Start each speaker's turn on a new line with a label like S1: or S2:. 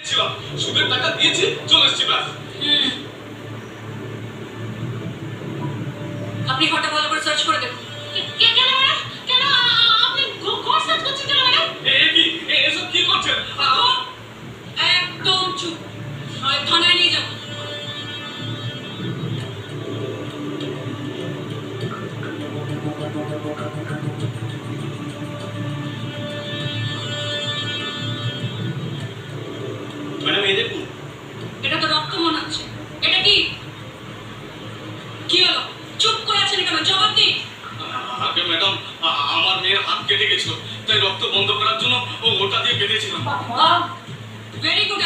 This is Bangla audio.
S1: সুদের টাকা দিয়েছি, চলে এসেছি ব্যাস।
S2: আপনি ঘরটা ভালো করে সার্চ করে দেখুন। কেন আপনি ঘর সার্চ করছেন কেন ম্যাডাম?
S1: এসব কি করছেন?
S2: একদম চুপ, নয় থানায় নিয়ে যাবো।
S1: ম্যাডাম এই দেখুন।
S2: এটা তো রক্ত মনে হচ্ছে। এটা কি কি হলো? চুপ করে আছেন কেন? জবাব দিন।
S1: আগে ম্যাডাম, আমার মেয়ের হাত কেটে গেছিল, তাই রক্ত বন্ধ করার জন্য ওটা দিয়ে বেঁধেছিলাম।
S2: Very good.